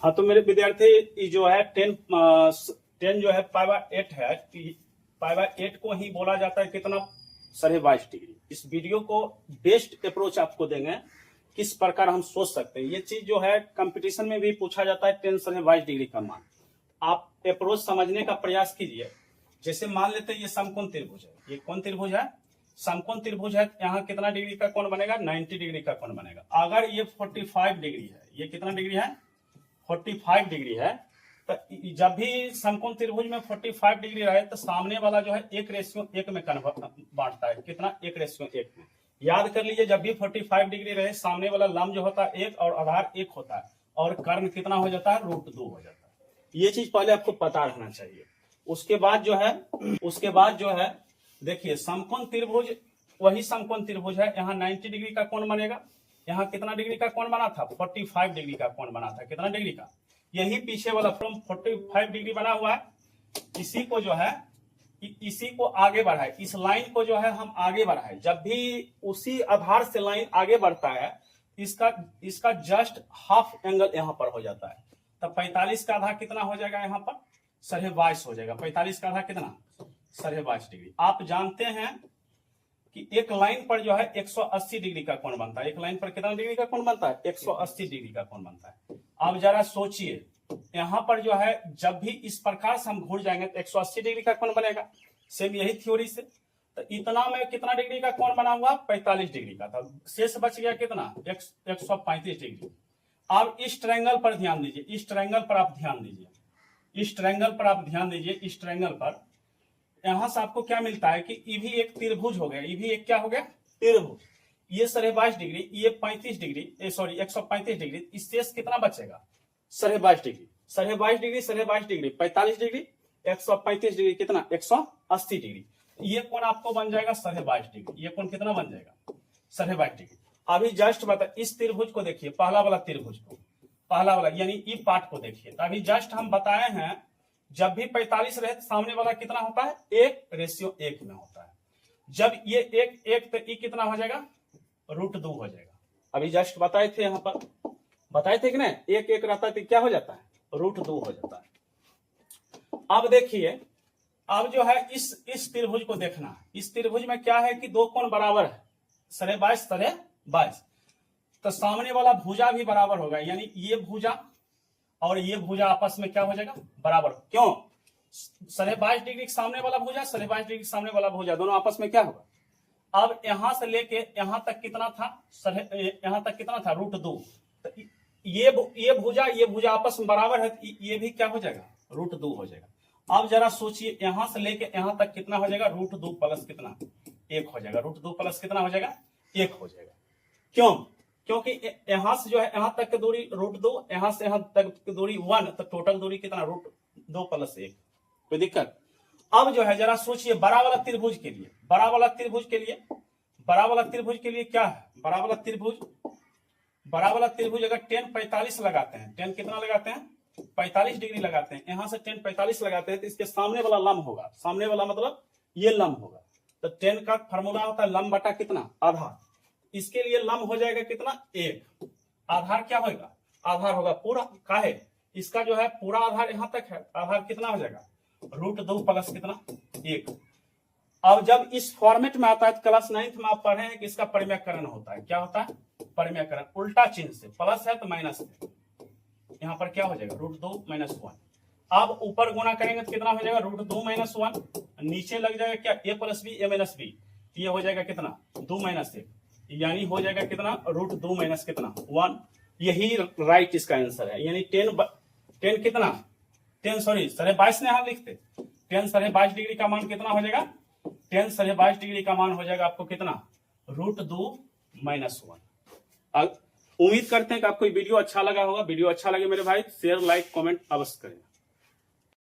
हाँ तो मेरे विद्यार्थी ये जो है 10 जो है π/8 है, π/8 को ही बोला जाता है कितना 22.5 डिग्री। इस वीडियो को बेस्ट अप्रोच आपको देंगे किस प्रकार हम सोच सकते हैं। ये चीज जो है कंपटीशन में भी पूछा जाता है 10 22 डिग्री का मान। आप अप्रोच समझने का प्रयास कीजिए। जैसे मान लेते हैं ये समकोण त्रिभुज है, ये कौन त्रिभुज है? समकोण त्रिभुज है। यहाँ कितना डिग्री का कोण बनेगा? 90 डिग्री का कोण बनेगा। अगर ये 45 डिग्री है, ये कितना डिग्री है? 45 डिग्री है। तो जब भी समकोण त्रिभुज में 45 डिग्री रहे तो सामने वाला जो है 1:1 में बांटता है। कितना? 1:1 में। याद कर लीजिए, जब भी 45 डिग्री रहे सामने वाला लंब जो होता है 1 और आधार 1 होता है और कर्ण कितना हो जाता है? √2 हो जाता है। ये चीज पहले आपको पता रहना चाहिए। उसके बाद जो है देखिए समकोण त्रिभुज वही समकोण त्रिभुज है। यहाँ 90 डिग्री का कोण बनेगा। यहाँ कितना डिग्री का कोण बना था? 45 डिग्री का कोण बना था। कितना डिग्री का? यही पीछे वाला फ्रॉम 45 डिग्री बना हुआ है। इसी को जो है इसी को आगे बढ़ाए, इस लाइन को जो है हम आगे बढ़ाए। जब भी उसी आधार से लाइन आगे बढ़ता है इसका जस्ट हाफ एंगल यहाँ पर हो जाता है। तब 45 का आधा कितना हो जाएगा? यहाँ पर 22.5 हो जाएगा। 45 का आधा कितना? 22.5 डिग्री। आप जानते हैं कि एक लाइन पर जो है 180 डिग्री का कोण बनता है। एक लाइन पर कितना डिग्री का कोण बनता है? 180 डिग्री का कोण बनता है। अब जरा सोचिए, यहाँ पर जो है जब भी इस प्रकार से हम घूर जाएंगे तो 180 डिग्री का कोण बनेगा। सेम यही थ्योरी से तो इतना में कितना डिग्री का कोण बना हुआ? 45 डिग्री का था। शेष बच गया कितना? 135 डिग्री। अब इस ट्रायंगल पर ध्यान दीजिए। इस ट्रायंगल पर आप ध्यान दीजिए। इस ट्रायंगल पर आप ध्यान दीजिए। इस ट्रायंगल पर यहां से आपको क्या मिलता है कि ये भी एक त्रिभुज हो गया। ये भी एक क्या हो गया? त्रिभुज। ये 22.5 डिग्री, ये 35 डिग्री, सॉरी 135 डिग्री। इस शेष कितना बचेगा? 22.5 degree. 22.5 degree, 22.5 degree, 45 degree, 135 degree, कितना? 180 डिग्री। ये कोण आपको बन जाएगा 22.5 डिग्री। ये कोण कितना बन जाएगा? 22.5 डिग्री। अभी जस्ट बता, इस त्रिभुज को देखिए, पहला वाला त्रिभुज को, पहला वाला यानी ई पार्ट को देखिए। तो अभी जस्ट हम बताए हैं जब भी 45 रहे तो सामने वाला कितना होता है? 1:1 में होता है। जब ये 1 तो ई कितना हो जाएगा? √2 हो जाएगा। अभी जस्ट बताए थे, यहाँ पर बताए थे कि नहीं, 1:1 रहता है तो क्या हो जाता है? √2 हो जाता है। अब देखिए, अब जो है इस त्रिभुज को देखना। इस त्रिभुज में क्या है कि दो कोण बराबर है, 22 तो सामने वाला भुजा भी बराबर होगा। यानी ये भुजा और ये भुजा आपस में क्या हो जाएगा? बराबर। क्यों? 22.5 डिग्री के सामने वाला भुजा, 22.5 डिग्री के सामने वाला भुजा, दोनों आपस में क्या होगा? अब यहां से लेके यहां तक कितना था? यहां तक कितना था? √2। तो ये भुजा आपस में बराबर है, ये भी क्या हो जाएगा? √2 हो जाएगा। अब जरा सोचिए, यहां से लेके यहां तक कितना हो जाएगा? √2 प्लस कितना? 1 हो जाएगा। √2 प्लस कितना हो जाएगा? 1 हो जाएगा। क्यों? क्योंकि यहां से जो है यहां तक की दूरी √2, यहां से यहां तक की दूरी 1, तो टोटल दूरी कितना? √2 प्लस 1। कोई दिक्कत? अब जो है जरा सोचिए, बड़ा वाला त्रिभुज के लिए बड़ा वाला त्रिभुज के लिए क्या है? बड़ा वाला त्रिभुज अगर 10 45 लगाते हैं, 10 कितना लगाते हैं? 45 डिग्री लगाते हैं। यहां से 10 45 लगाते हैं तो इसके सामने वाला लंब होगा। सामने वाला मतलब ये लंब होगा। तो 10 का फॉर्मूला होता है लंब बटा कितना? आधार। इसके लिए लंब हो जाएगा कितना? 1। आधार क्या होगा? आधार होगा पूरा का है, इसका जो है पूरा आधार यहां तक है। आधार कितना हो जाएगा? √2 प्लस कितना? 1। अब जब इस फॉर्मेट में आता है तो क्लास 9th में आप पढ़े हैं कि इसका परिमेयकरण होता है। क्या होता है? परिमेयकरण। उल्टा चिन्ह से, प्लस है तो माइनस है। यहाँ पर क्या हो जाएगा? √2 - 1। अब ऊपर गुणा करेंगे तो कितना हो जाएगा? √2 - 1। नीचे लग जाएगा क्या? a + b, a - b। ये हो जाएगा कितना? 2 - 1, यानी हो जाएगा कितना? √2 - कितना? 1। यही राइट इसका आंसर है। यानी 10 कितना? 10 सॉरी 22.5 ने हम लिखते 10 22.5 डिग्री का मान कितना हो जाएगा? 10 22.5 डिग्री का मान हो जाएगा आपको कितना? √2 - 1। उम्मीद करते हैं कि आपको वीडियो अच्छा लगा होगा। वीडियो अच्छा लगे मेरे भाई शेयर लाइक कमेंट अवश्य करें।